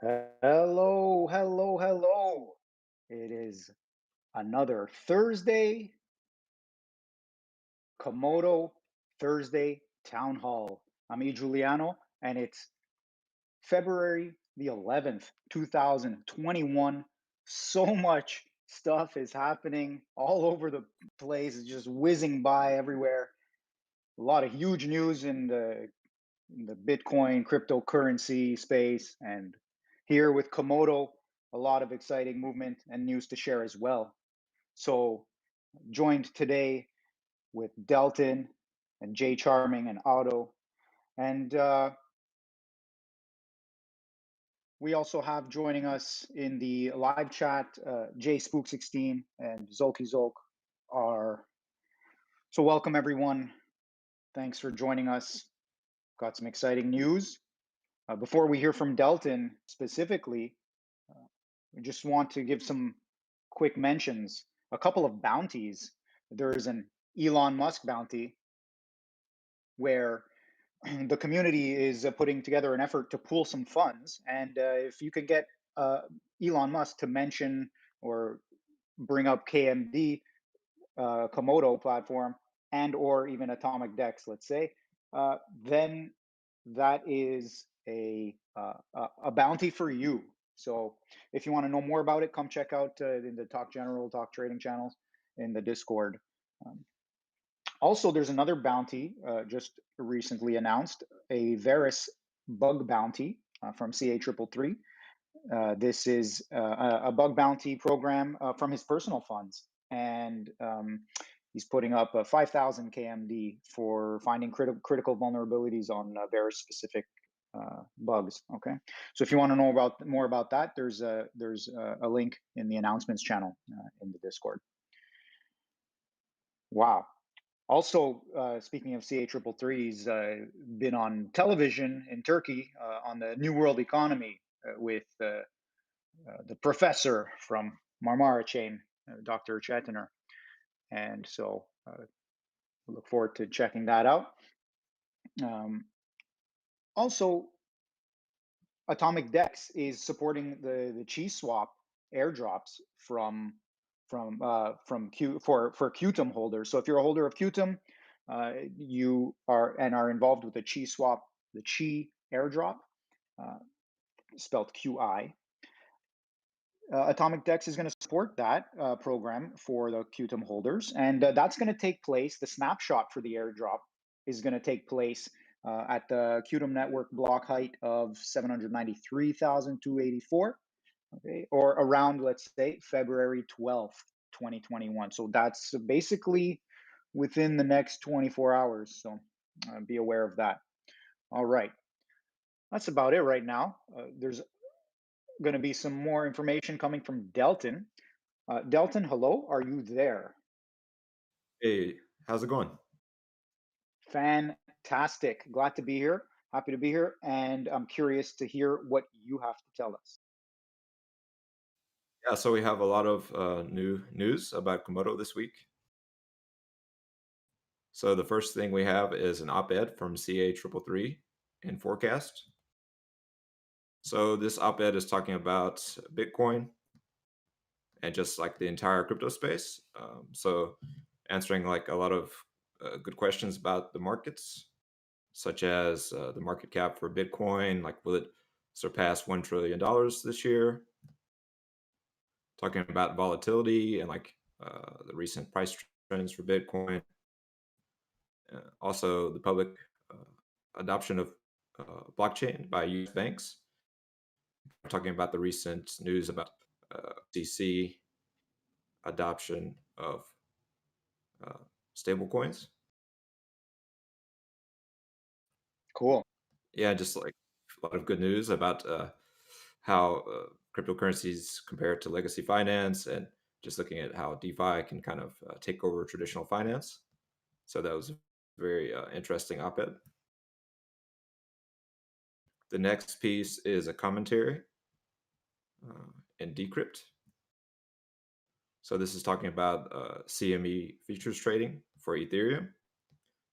Hello, hello, hello. It is another Thursday, Komodo Thursday Town Hall. I'm E. Giuliano, and it's February the 11th, 2021. So much stuff is happening all over the place. It's just whizzing by everywhere. A lot of huge news in the Bitcoin cryptocurrency space. And here with Komodo, a lot of exciting movement and news to share as well. So, joined today with Delton and Jay Charming and Otto. And we also have joining us in the live chat, Jay Spook 16 and Zolky Zolk are. So, welcome everyone. Thanks for joining us. Got some exciting news. Before we hear from Delton specifically, we just want to give some quick mentions. A couple of bounties. There's an Elon Musk bounty where the community is putting together an effort to pool some funds. And if you could get Elon Musk to mention or bring up KMD, Komodo platform, and or even Atomic Dex, let's say, then that is a bounty for you. So if you want to know more about it, come check out in the Talk General, Talk Trading channels in the Discord. Um, Also, there's another bounty just recently announced, a Varus Bug Bounty from CA333. This is a bug bounty program from his personal funds, and he's putting up 5,000 KMD for finding critical vulnerabilities on Varus specific bugs. Okay, so if you want to know more about that, there's a link in the announcements channel in the Discord. Wow. Also, speaking of CA333, he's been on television in Turkey on the New World Economy with the professor from Marmara chain, Dr. Chetiner. And so we look forward to checking that out. Also, Atomic Dex is supporting the Chi Swap airdrops from Q for Qtum holders. So if you're a holder of Qtum, you are involved with the Chi Swap, the Chi airdrop, uh, spelled QI. Atomic Dex is going to support that program for the Qtum holders, and that's going to take place. The snapshot for the airdrop is going to take place at the Qtum network block height of 793,284, okay, or around, let's say, February 12th, 2021. So that's basically within the next 24 hours. So be aware of that. All right. That's about it right now. There's going to be some more information coming from Delton. Delton, hello, are you there? Hey, how's it going? Fantastic. Glad to be here. Happy to be here. And I'm curious to hear what you have to tell us. Yeah, so we have a lot of new news about Komodo this week. So the first thing we have is an op-ed from CA333 in Forecast. So this op-ed is talking about Bitcoin and just like the entire crypto space. So answering like a lot of good questions about the markets, such as the market cap for Bitcoin, like will it surpass $1 trillion this year? Talking about volatility and like the recent price trends for Bitcoin. Also, the public adoption of blockchain by US banks. Talking about the recent news about CC adoption of uh, stablecoins. Cool. Yeah, just like a lot of good news about how cryptocurrencies compare to legacy finance, and just looking at how DeFi can kind of take over traditional finance. So that was a very interesting op-ed. The next piece is a commentary in Decrypt. So this is talking about CME futures trading for Ethereum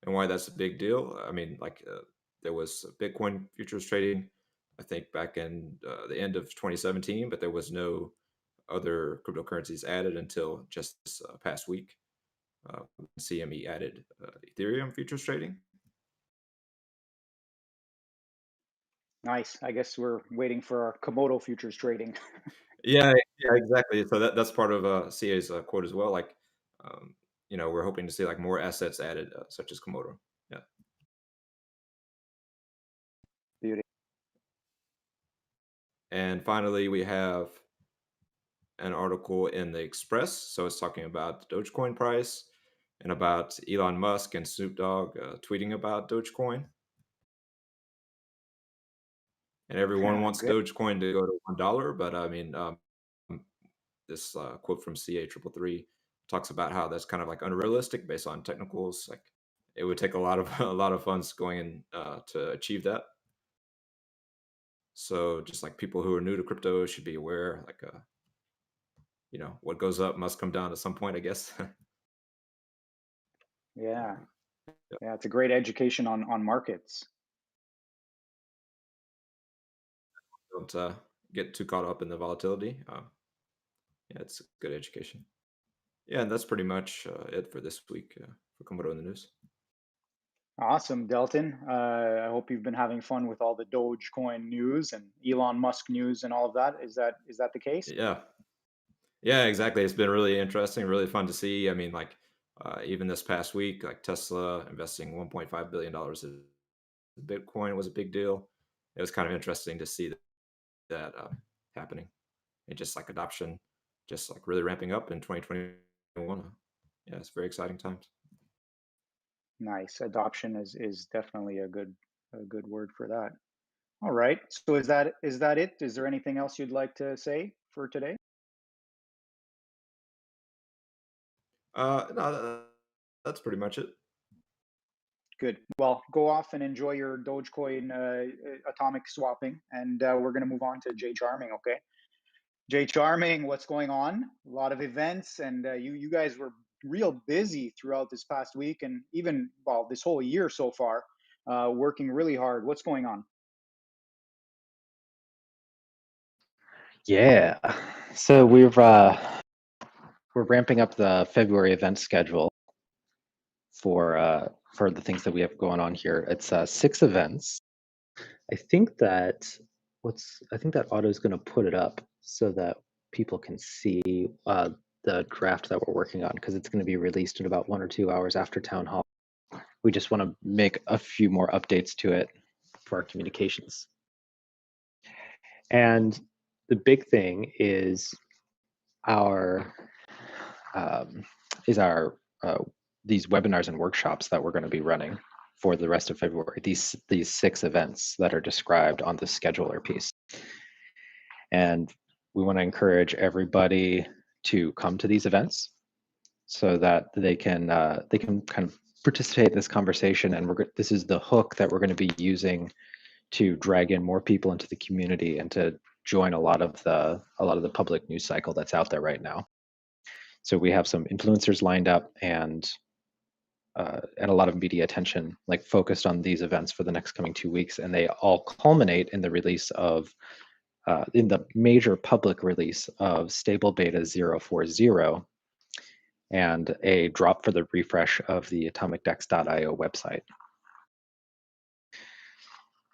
and why that's a big deal. I mean, like there was Bitcoin futures trading I think back in the end of 2017, but there was no other cryptocurrencies added until just this past week. CME added Ethereum futures trading. Nice. I guess we're waiting for our Komodo futures trading. Yeah, yeah, exactly. So that's part of CA's quote as well. Like, um, we're hoping to see like more assets added, such as Komodo. Yeah. Beauty. And finally, we have an article in the Express. So it's talking about the Dogecoin price and about Elon Musk and Snoop Dogg tweeting about Dogecoin. And everyone wants Good. Dogecoin to go to $1, but I mean, this quote from CA333 talks about how that's kind of like unrealistic based on technicals. Like, it would take a lot of a lot of funds going in to achieve that. So just like people who are new to crypto should be aware, like what goes up must come down at some point, I guess. Yeah. Um, Yeah. It's a great education on markets. don't get too caught up in the volatility. Yeah, it's a good education. Yeah, and that's pretty much it for this week for Komodo in the news. Awesome, Delton. I hope you've been having fun with all the Dogecoin news and Elon Musk news and all of that. Is that the case? Yeah, yeah, exactly. It's been really interesting, really fun to see. I mean, like even this past week, like Tesla investing $1.5 billion in Bitcoin was a big deal. It was kind of interesting to see that happening, and just like adoption, just like really ramping up in 2021. Yeah, it's very exciting times. Nice. Adoption is definitely a good word for that. All right. So is that it? Is there anything else you'd like to say for today? No, that's pretty much it. Good. Well, go off and enjoy your Dogecoin atomic swapping, and we're going to move on to Jay Charming. Okay, Jay Charming, what's going on? A lot of events, and you guys were real busy throughout this past week, and even well this whole year so far, working really hard. What's going on? Yeah. So we're ramping up the February event schedule for the things that we have going on here. It's 6 events. I think that Otto is going to put it up so that people can see the draft that we're working on because it's going to be released in about 1 or 2 hours after Town Hall. We just want to make a few more updates to it for our communications. And the big thing is our um, is our these webinars and workshops that we're going to be running for the rest of February. These 6 events that are described on the scheduler piece, and we want to encourage everybody to come to these events so that they can kind of participate in this conversation. And this is the hook that we're going to be using to drag in more people into the community and to join a lot of the public news cycle that's out there right now. So we have some influencers lined up and a lot of media attention like focused on these events for the next coming 2 weeks, and they all culminate in the release of in the major public release of stable beta 040 and a drop for the refresh of the atomicdex.io website.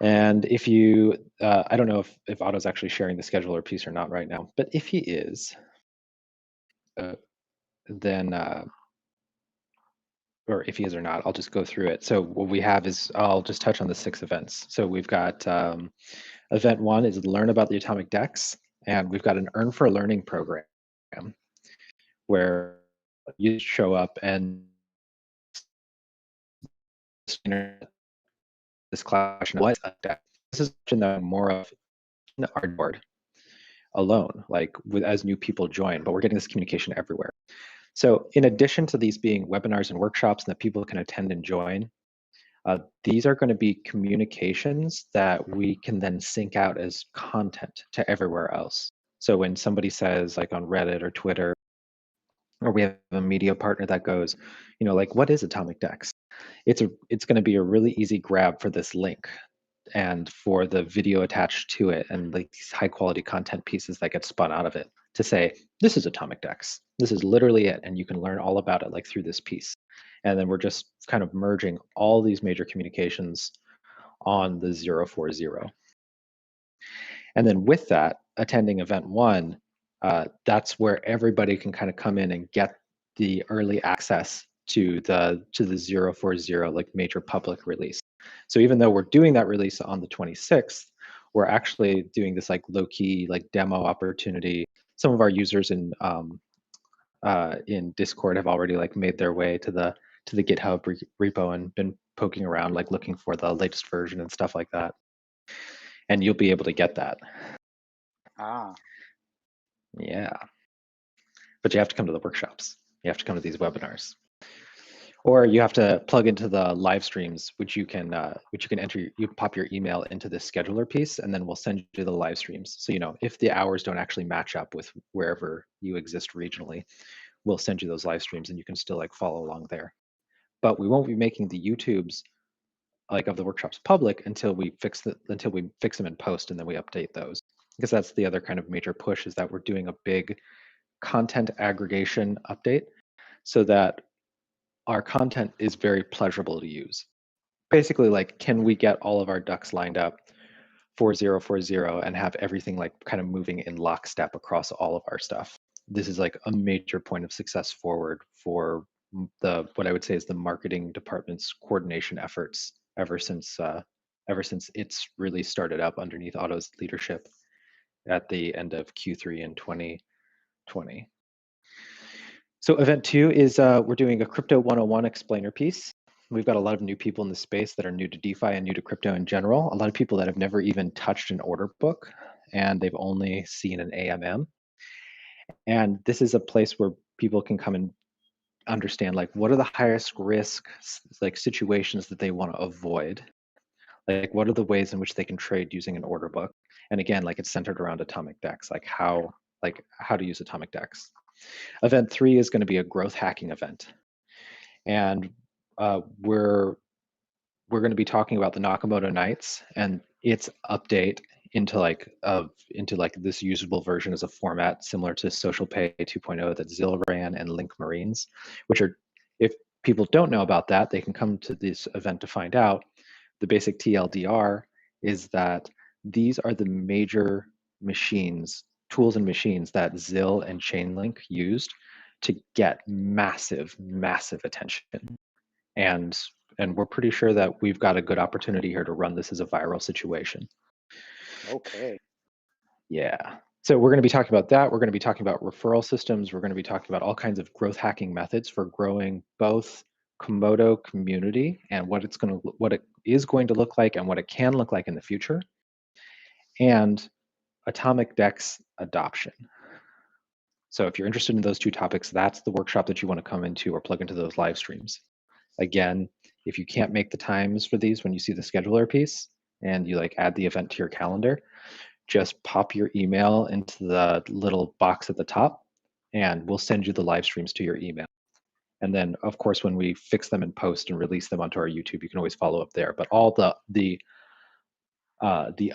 And if you, I don't know if Otto's actually sharing the scheduler piece or not right now, but if he is, then, or if he is or not, I'll just go through it. So what we have is, I'll just touch on the 6 events. So we've got event 1 is learn about the atomic dex, and we've got an earn for learning program where you show up and this class, what a dex? This is more of our board alone, like as new people join, but we're getting this communication everywhere. So in addition to these being webinars and workshops that people can attend and join, these are going to be communications that we can then sync out as content to everywhere else. So when somebody says like on Reddit or Twitter, or we have a media partner that goes, like, what is Atomic Dex? It's going to be a really easy grab for this link and for the video attached to it and like these high quality content pieces that get spun out of it to say, this is Atomic Dex. This is literally it. And you can learn all about it like through this piece. And then we're just kind of merging all these major communications on the 040. And then with that, attending event 1, that's where everybody can kind of come in and get the early access to the 040 like major public release. So even though we're doing that release on the 26th, we're actually doing this like low-key like demo opportunity. Some of our users in Discord have already like made their way to the GitHub repo and been poking around like looking for the latest version and stuff like that. And you'll be able to get that. Ah. Yeah. But you have to come to the workshops. You have to come to these webinars. Or you have to plug into the live streams, which you can enter. You pop your email into this scheduler piece, and then we'll send you the live streams. So if the hours don't actually match up with wherever you exist regionally, we'll send you those live streams, and you can still like follow along there. But we won't be making the YouTubes like of the workshops public until we fix them in post, and then we update those, because that's the other kind of major push, is that we're doing a big content aggregation update so that our content is very pleasurable to use. Basically, like, can we get all of our ducks lined up 4040 and have everything like kind of moving in lockstep across all of our stuff? This is like a major point of success forward for what I would say is the marketing department's coordination efforts ever since it's really started up underneath Otto's leadership at the end of Q3 in 2020. So event 2 is we're doing a Crypto 101 explainer piece. We've got a lot of new people in the space that are new to DeFi and new to crypto in general. A lot of people that have never even touched an order book, and they've only seen an AMM. And this is a place where people can come and understand like what are the highest risk like situations that they want to avoid. Like what are the ways in which they can trade using an order book? And again, like it's centered around Atomic Dex, like how to use Atomic Dex. Event 3 is going to be a growth hacking event, and we're going to be talking about the Nakamoto Nights and its update into this usable version as a format similar to Social Pay 2.0 that Zill ran and Link Marines, which are, if people don't know about that, they can come to this event to find out. The basic TLDR is that these are the major tools and machines that Zill and Chainlink used to get massive attention. And we're pretty sure that we've got a good opportunity here to run this as a viral situation. Okay. Yeah. So we're going to be talking about that. We're going to be talking about referral systems. We're going to be talking about all kinds of growth hacking methods for growing both Komodo community and what it is going to look like and what it can look like in the future, and Atomic Dex adoption. So if you're interested in those 2 topics, that's the workshop that you want to come into or plug into those live streams. Again, if you can't make the times for these when you see the scheduler piece and you like add the event to your calendar, just pop your email into the little box at the top and we'll send you the live streams to your email. And then of course, when we fix them in post and release them onto our YouTube, you can always follow up there. But all the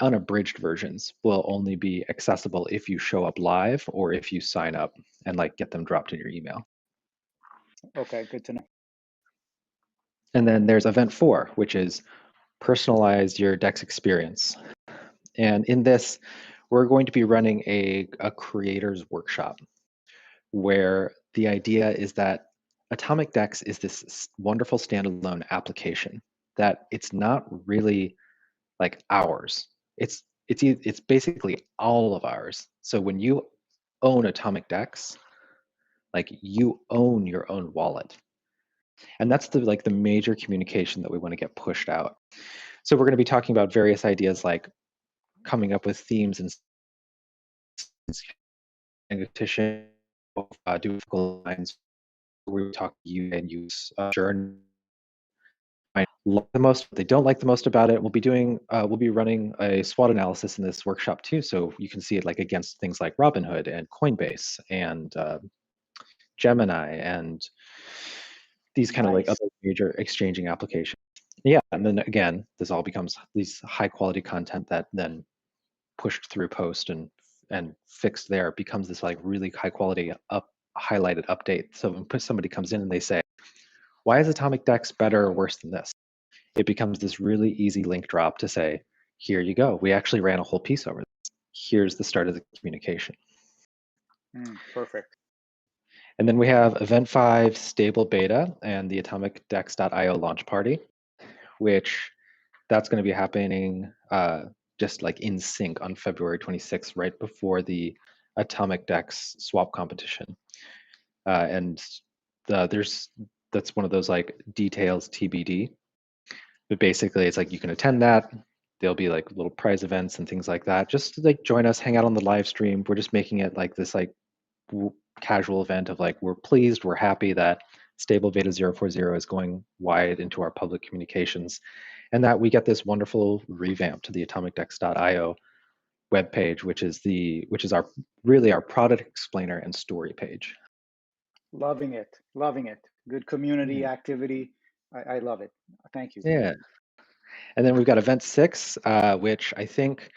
unabridged versions will only be accessible if you show up live or if you sign up and like get them dropped in your email. Okay, good to know. And then there's event 4, which is personalize your DEX experience. And in this, we're going to be running a creators workshop where the idea is that Atomic Dex is this wonderful standalone application that it's not really like ours. It's basically all of ours. So when you own Atomic Dex, like you own your own wallet. And that's the major communication that we want to get pushed out. So we're going to be talking about various ideas like coming up with themes and competition, do lines where we talk you and use journey. Like the most, what they don't like the most about it. We'll be running a SWOT analysis in this workshop too, so you can see it like against things like Robinhood and Coinbase and Gemini and these kind of like other major exchanging applications. Yeah, and then again, this all becomes these high quality content that then pushed through post and fixed there becomes this like really high quality highlighted update. So when somebody comes in and they say, why is Atomic Dex better or worse than this? It becomes this really easy link drop to say, here you go. We actually ran a whole piece over this. Here's the start of the communication. Perfect. And then we have Event 5 stable beta and the atomicdex.io launch party, which that's going to be happening just like in sync on February 26th, right before the Atomic Dex swap competition. And that's one of those like details TBD. But basically, it's like you can attend that. There'll be like little prize events and things like that. Just like join us, hang out on the live stream. We're just making it like this like casual event of like we're pleased, we're happy that stable beta 040 is going wide into our public communications, and that we get this wonderful revamp to the atomicdex.io webpage, which is our really our product explainer and story page. Loving it. Good community activity. I love it. Thank you. Yeah. And then we've got event 6, which I think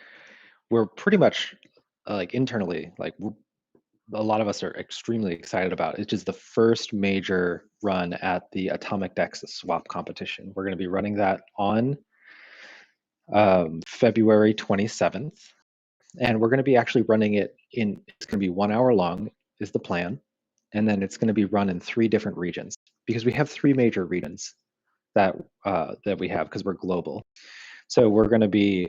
we're pretty much like internally, like a lot of us are extremely excited about. It's just the first major run at the Atomic Dex swap competition. We're going to be running that on February 27th. And we're going to be actually running it it's going to be 1 hour long is the plan. And then it's going to be run in 3 different regions because we have 3 major regions that we have because we're global. So we're going to be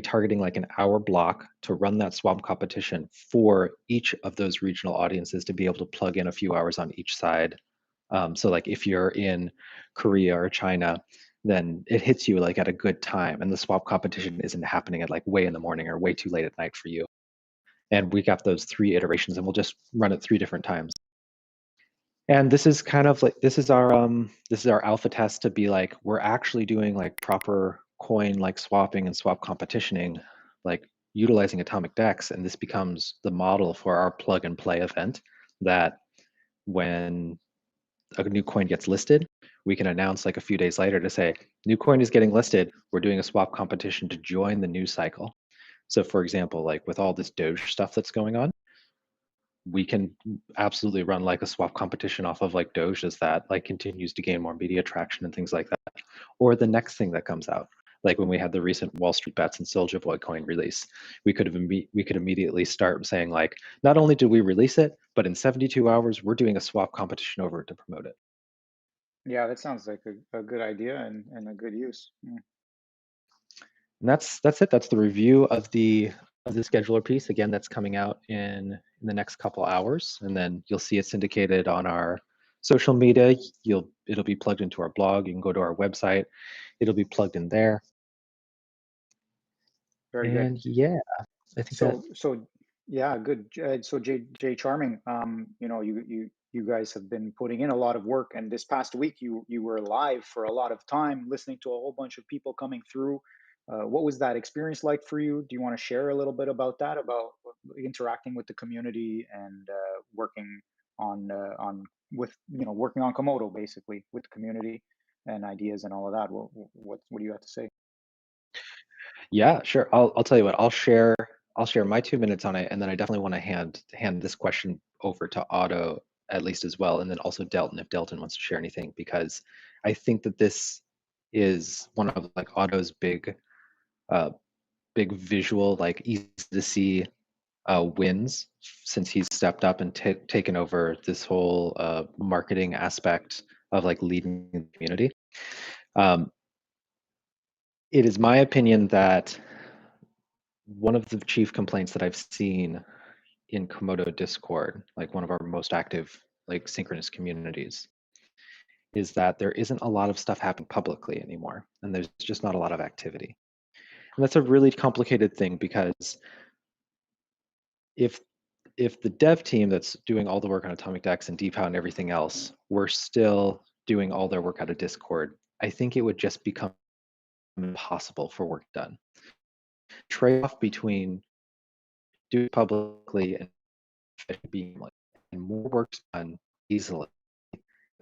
targeting like an hour block to run that swap competition for each of those regional audiences to be able to plug in a few hours on each side. So like if you're in Korea or China, then it hits you like at a good time, and the swap competition isn't happening at like way in the morning or way too late at night for you. And we got those 3 iterations, and we'll just run it 3 different times. And this is kind of like this is our alpha test to be like we're actually doing like proper coin like swapping and swap competitioning, like utilizing Atomic Dex, and this becomes the model for our plug and play event that when a new coin gets listed, we can announce like a few days later to say new coin is getting listed, we're doing a swap competition to join the news cycle. So for example, like with all this Doge stuff that's going on, we can absolutely run like a swap competition off of like Doge as that like continues to gain more media traction and things like that. Or the next thing that comes out, like when we had the recent Wall Street Bets and Soulja coin release, we could immediately start saying like, not only did we release it, but in 72 hours we're doing a swap competition over to promote it. Yeah, that sounds like a good idea and a good use. And that's it. That's the review of the scheduler piece. Again, that's coming out in the next couple hours, and then you'll see it syndicated on our social media. It'll be plugged into our blog. You can go to our website. It'll be plugged in there. Very and good. Yeah, I think so yeah, good. So Jay Charming, you guys have been putting in a lot of work, and this past week you were live for a lot of time, listening to a whole bunch of people coming through. What was that experience like for you? Do you want to share a little bit about that, about interacting with the community and working on working on Komodo basically with the community and ideas and all of that? What do you have to say? Yeah, sure. I'll tell you what. I'll share my 2 minutes on it, and then I definitely want to hand this question over to Otto at least as well, and then also Delton if Delton wants to share anything, because I think that this is one of like Otto's big visual, like easy to see wins since he's stepped up and taken over this whole marketing aspect of like leading the community. It is my opinion that one of the chief complaints that I've seen in Komodo Discord, like one of our most active like synchronous communities, is that there isn't a lot of stuff happening publicly anymore, and there's just not a lot of activity. And that's a really complicated thing, because if the dev team that's doing all the work on Atomic Dex and DPow and everything else were still doing all their work out of Discord, I think it would just become impossible for work done. Trade-off between doing publicly and being like, and more work's done easily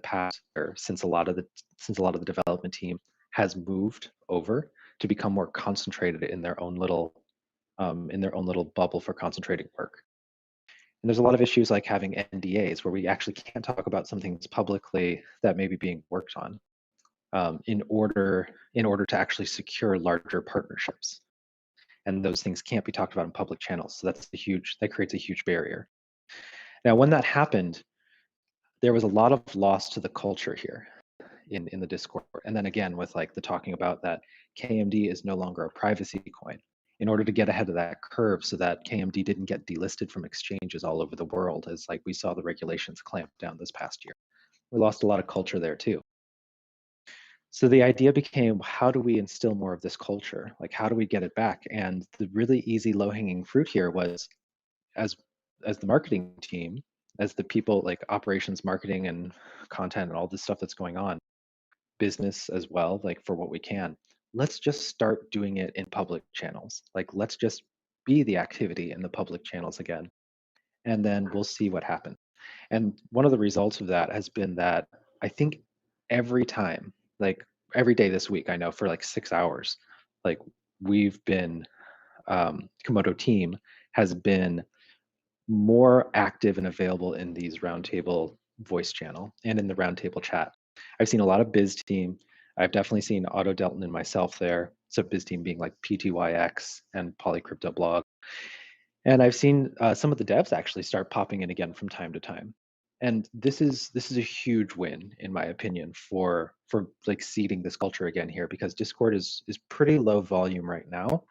past since a lot of the development team has moved over to become more concentrated in their own little bubble for concentrating work. And there's a lot of issues like having NDAs where we actually can't talk about some things publicly that may be being worked on in order to actually secure larger partnerships. And those things can't be talked about in public channels. So that creates a huge barrier. Now, when that happened, there was a lot of loss to the culture here in the Discord. And then again, with like the talking about that KMD is no longer a privacy coin. In order to get ahead of that curve so that KMD didn't get delisted from exchanges all over the world, as like we saw the regulations clamp down this past year. We lost a lot of culture there too. So the idea became, how do we instill more of this culture? Like, how do we get it back? And the really easy low-hanging fruit here was, as the marketing team, as the people like operations, marketing, and content, and all this stuff that's going on, business as well, like for what we can, let's just start doing it in public channels. Like, let's just be the activity in the public channels again, and then we'll see what happens. And one of the results of that has been that I think every time, like every day this week, I know for like 6 hours, like we've been, Komodo team has been more active and available in these roundtable voice channel and in the roundtable chat. I've seen a lot of Biz team. I've definitely seen Otto Delton and myself there. So Biz team being like PTYX and Polycrypto blog. And I've seen some of the devs actually start popping in again from time to time. And this is a huge win, in my opinion, for like seeding this culture again here, because Discord is pretty low volume right now,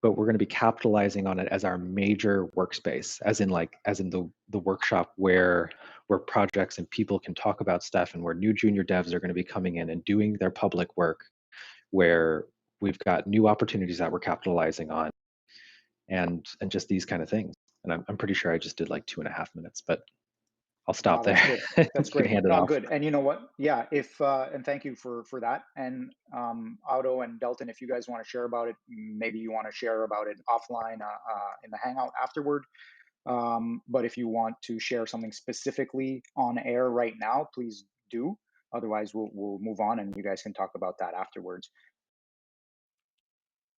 but we're going to be capitalizing on it as our major workspace, as in the workshop where projects and people can talk about stuff, and where new junior devs are going to be coming in and doing their public work, where we've got new opportunities that we're capitalizing on, and just these kind of things. And I'm pretty sure I just did like 2.5 minutes, but I'll stop That's there. good. That's You can great. hand it No, off. good. And you know what? Yeah, if and thank you for that. And Otto and Delton, if you guys want to share about it, maybe you want to share about it offline in the Hangout afterward. But if you want to share something specifically on air right now, please do. Otherwise, we'll move on, and you guys can talk about that afterwards.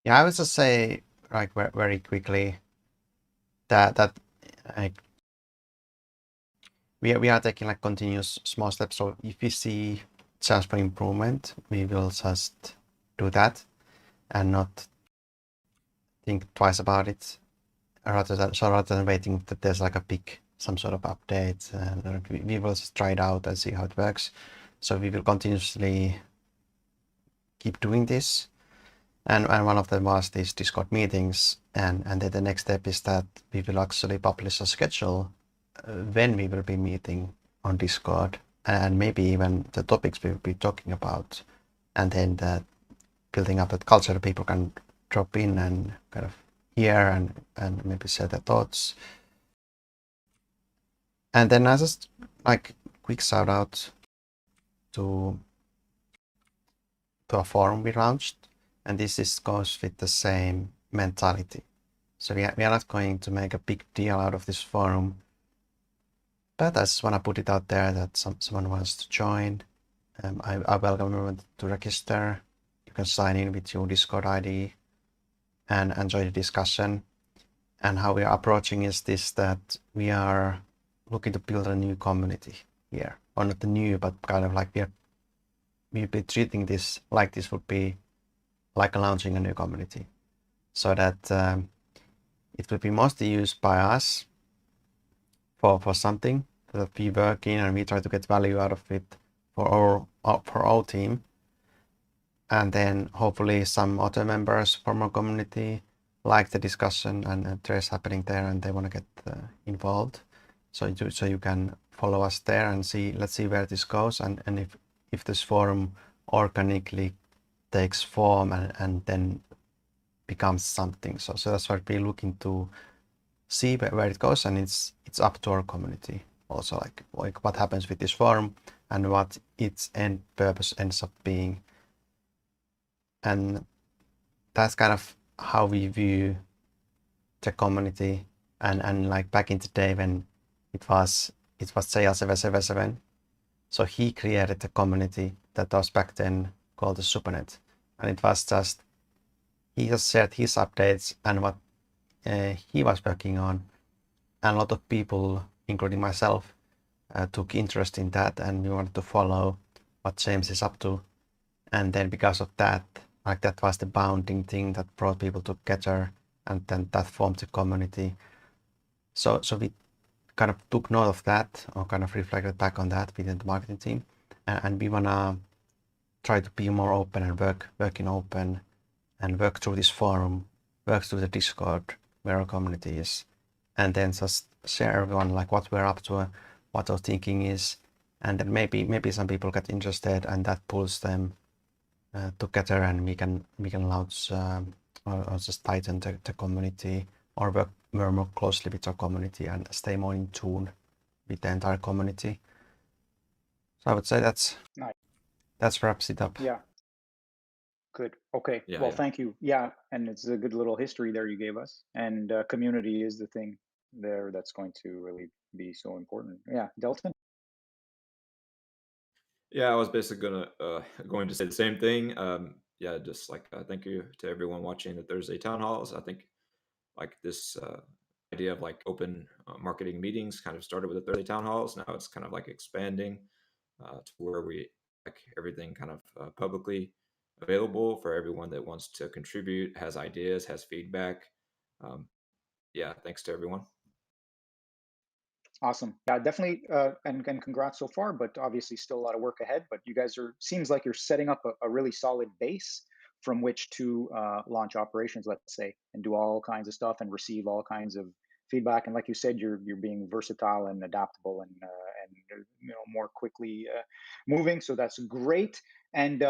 Yeah, I would just say like very quickly that like we are taking like continuous small steps. So if we see chance for improvement, we will just do that and not think twice about it. Rather than waiting that there's like a big some sort of update, and we will just try it out and see how it works. So we will continuously keep doing this. And one of them was these Discord meetings, and then the next step is that we will actually publish a schedule when we will be meeting on Discord, and maybe even the topics we will be talking about, and then that building up that culture, people can drop in and kind of hear and maybe share their thoughts. And then I just like quick shout out to a forum we launched. And this goes with the same mentality. So we are not going to make a big deal out of this forum, but I just want to put it out there that someone wants to join. I welcome everyone to register. You can sign in with your Discord ID and enjoy the discussion. And how we are approaching is this, that we are looking to build a new community here. Or not the new, but kind of like we'll be treating this like this would be like launching a new community, so that it will be mostly used by us for something that we work in, and we try to get value out of it for our team. And then hopefully some other members from our community like the discussion and there's happening there, and they want to get involved. So you can follow us there and let's see where this goes, and if this forum organically takes form and then becomes something. So that's what we're looking to see where it goes, and it's up to our community also, like what happens with this forum and what its end purpose ends up being. And that's kind of how we view the community. And like back in the day when it was JL777, so he created the community that was back then called the Supernet, and it was just he just shared his updates and what he was working on, and a lot of people, including myself, took interest in that, and we wanted to follow what James is up to. And then because of that, like that was the bounding thing that brought people together, and then that formed the community. So we kind of took note of that, or kind of reflected back on that within the marketing team, and we wanna try to be more open and work in open, and work through this forum, work through the Discord where our community is, and then just share everyone like what we're up to, what our thinking is, and then maybe some people get interested, and that pulls them together, and we can launch or just tighten the community, or work more closely with our community and stay more in tune with the entire community. So I would say that's Nice. that wraps it up. Yeah. Good. Okay. Yeah, Well, yeah. thank you. Yeah, and it's a good little history there you gave us. And community is the thing there that's going to really be so important. Yeah, Delton. Yeah, I was basically going to say the same thing. Yeah, just like thank you to everyone watching the Thursday town halls. I think like this idea of like open marketing meetings kind of started with the Thursday town halls. Now it's kind of like expanding to where we like everything kind of publicly available for everyone that wants to contribute, has ideas, has feedback. Yeah, thanks to everyone. Awesome. Yeah, definitely. And congrats so far, but obviously still a lot of work ahead. But you guys seems like you're setting up a really solid base from which to launch operations, let's say, and do all kinds of stuff and receive all kinds of feedback. And like you said, you're being versatile and adaptable and more quickly moving. So that's great. And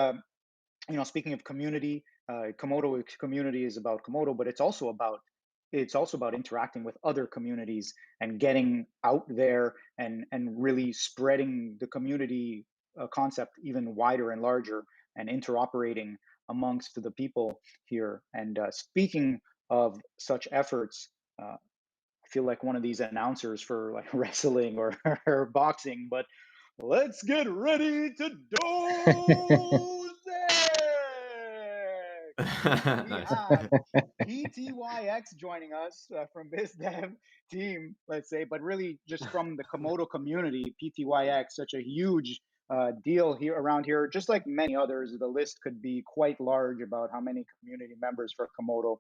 speaking of community, Komodo community is about Komodo, but it's also about interacting with other communities and getting out there and really spreading the community concept even wider and larger and interoperating amongst the people here. And speaking of such efforts, I feel like one of these announcers for like wrestling or boxing, but let's get ready to doze it! We Nice. have PTYX joining us from BizDev team, let's say, but really just from the Komodo community. PTYX, such a huge deal here around here, just like many others. The list could be quite large about how many community members for Komodo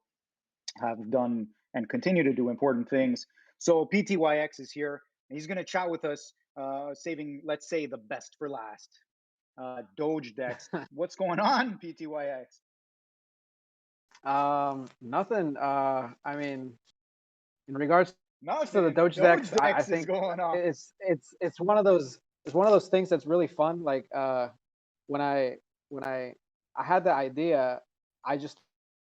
have done and continue to do important things. So PTYX is here. He's going to chat with us, saving, let's say, the best for last. Doge Dex. What's going on, PTYX? Nothing. I mean, in regards to the Nothing. Doge Dex, I Dex is think going on. it's one of those things that's really fun. Like when I had the idea, I just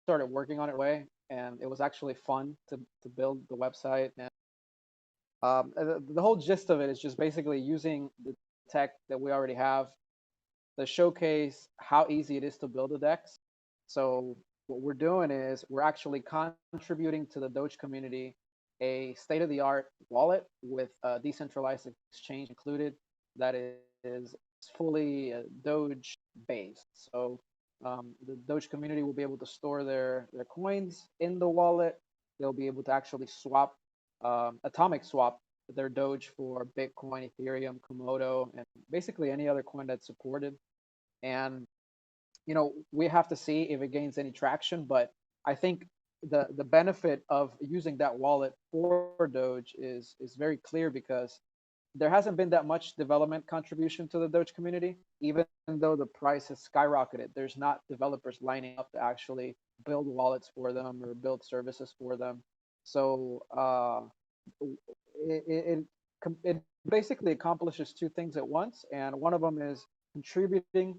started working on it away, and it was actually fun to build the website. And the whole gist of it is just basically using the tech that we already have to showcase how easy it is to build a DEX. So what we're doing is we're actually contributing to the Doge community a state-of-the-art wallet with a decentralized exchange included that is fully Doge based. So the Doge community will be able to store their coins in the wallet. They'll be able to actually swap, atomic swap their Doge for Bitcoin, Ethereum, Komodo, and basically any other coin that's supported. And we have to see if it gains any traction, but I think the benefit of using that wallet for Doge is very clear, because there hasn't been that much development contribution to the Doge community, even though the price has skyrocketed. There's not developers lining up to actually build wallets for them or build services for them. So it basically accomplishes two things at once, and one of them is contributing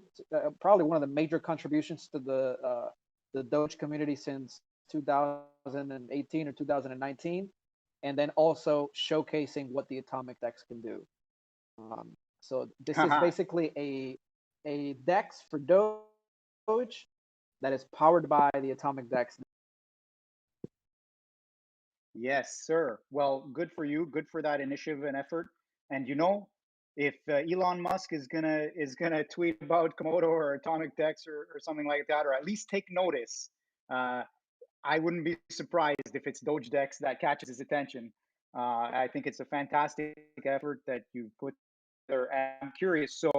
probably one of the major contributions to the Doge community since 2018 or 2019, and then also showcasing what the atomic DEX can do. So this is basically a DEX for Doge that is powered by the atomic DEX. Yes, sir. Well, good for you. Good for that initiative and effort. And if Elon Musk is gonna tweet about Komodo or Atomic Dex or something like that, or at least take notice, I wouldn't be surprised if it's Doge Dex that catches his attention. I think it's a fantastic effort that you put there. And I'm curious, so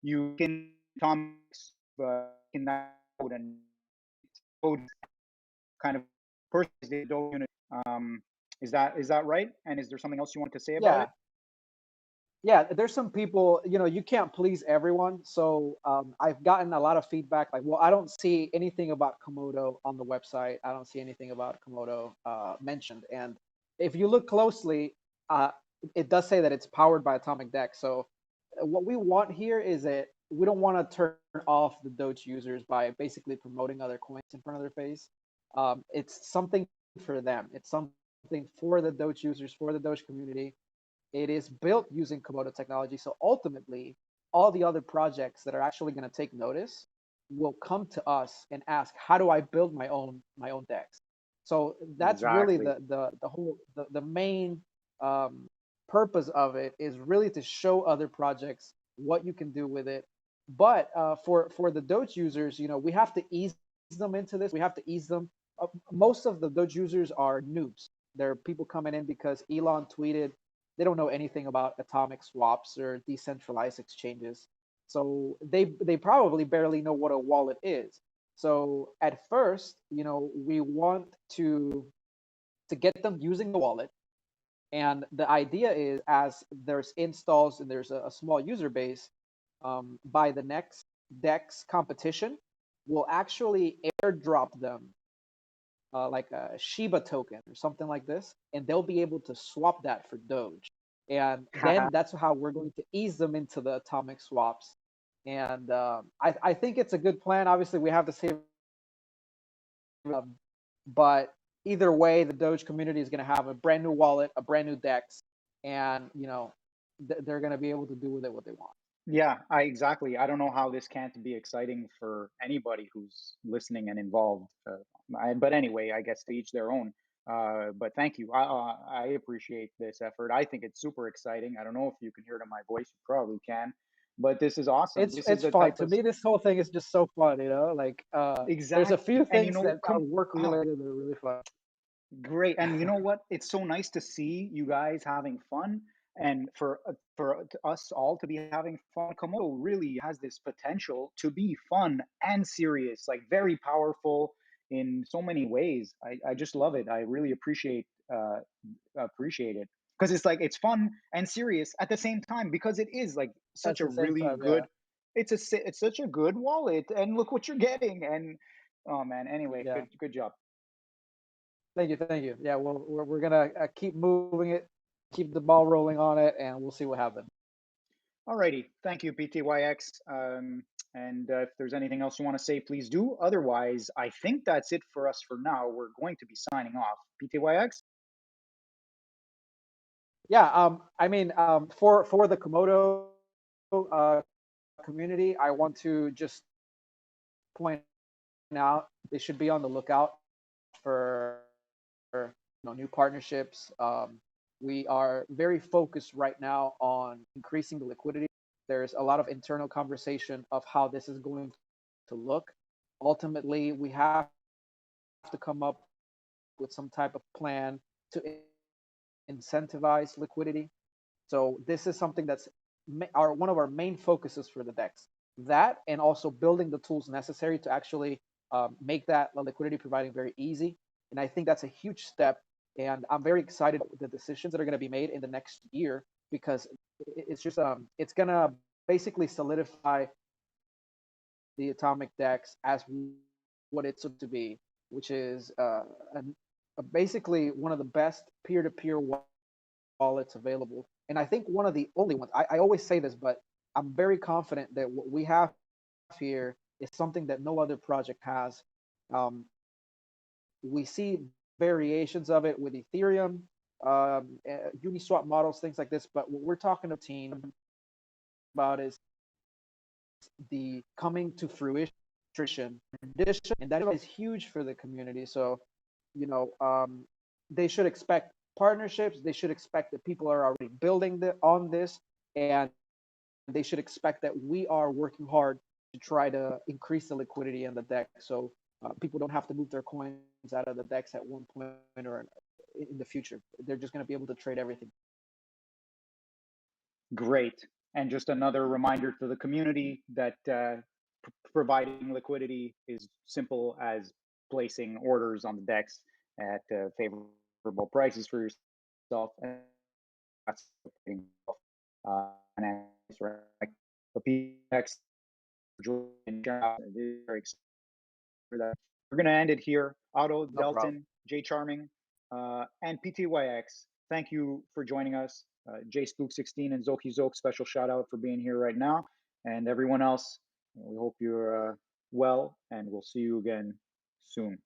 you can Atomics in that code and code kind of personalize the Doge unit. Is that right? And is there something else you want to say about Yeah. it? Yeah, there's some people, you can't please everyone. So I've gotten a lot of feedback like, well, I don't see anything about Komodo on the website. I don't see anything about Komodo mentioned. And if you look closely, it does say that it's powered by Atomic Dex. So what we want here is that we don't want to turn off the Doge users by basically promoting other coins in front of their face. It's something for them. It's something for the Doge users, for the Doge community. It is built using Komodo technology. So ultimately, all the other projects that are actually going to take notice will come to us and ask, how do I build my own DEX? So that's really Exactly. the main purpose of it, is really to show other projects what you can do with it. But for the Doge users, we have to ease them into this. We have to ease them. Most of the Doge users are noobs. They're people coming in because Elon tweeted. They don't know anything about atomic swaps or decentralized exchanges. So they probably barely know what a wallet is. So at first, we want to get them using the wallet. And the idea is, as there's installs and there's a small user base, by the next DEX competition, we'll actually airdrop them like a Shiba token or something like this, and they'll be able to swap that for Doge. And then that's how we're going to ease them into the atomic swaps. And I think it's a good plan. Obviously, we have to save, but either way, the Doge community is going to have a brand new wallet, a brand new DEX, and they're going to be able to do with it what they want. Yeah, exactly. I don't know how this can't be exciting for anybody who's listening and involved. But anyway, I guess to each their own. But thank you. I appreciate this effort. I think it's super exciting. I don't know if you can hear it in my voice. You probably can. But this is awesome. This is It's the fun. type To of me, this whole thing is just so fun, like there's a exact. few And you things know, that are work related that are really fun. great. And you know what? It's so nice to see you guys having fun, and for us all to be having fun. Komodo really has this potential to be fun and serious, like very powerful in so many ways. I just love it. I really appreciate it, because it's like it's fun and serious at the same time, because it is like At such a the same really time, yeah. good. It's such a good wallet, and look what you're getting. And oh man, anyway, Yeah. good job. Thank you. Yeah, well, we're gonna keep moving it, keep the ball rolling on it, and we'll see what happens. Alrighty, thank you, PTYX. And if there's anything else you want to say, please do. Otherwise, I think that's it for us for now. We're going to be signing off. PTYX? Yeah, I mean, for the Komodo uh, community, I want to just point out they should be on the lookout for new partnerships. We are very focused right now on increasing the liquidity. There's a lot of internal conversation of how this is going to look. Ultimately, we have to come up with some type of plan to incentivize liquidity. So this is something that's one of our main focuses for the DEX. That, and also building the tools necessary to actually make that liquidity providing very easy. And I think that's a huge step. And I'm very excited with the decisions that are going to be made in the next year, because it's just it's going to basically solidify the Atomic DEX as what it's to be, which is basically one of the best peer-to-peer wallets available. And I think one of the only ones. I always say this, but I'm very confident that what we have here is something that no other project has. We see variations of it with Ethereum, Uniswap models, things like this. But what we're talking to team about is the coming to fruition, and that is huge for the community. So, they should expect partnerships. They should expect that people are already building on this. and they should expect that we are working hard to try to increase the liquidity in the deck, so people don't have to move their coins out of the decks at one point or in the future. They're just going to be able to trade everything. Great. And just another reminder to the community that providing liquidity is simple as placing orders on the DEX at favorable prices for yourself. And that's the PX very excited for that. We're going to end it here. Otto, No Delton, problem. J Charming, and PTYX. Thank you for joining us. J Spook 16 and Zoki Zoke, special shout out for being here right now. And everyone else, we hope you're well, and we'll see you again soon.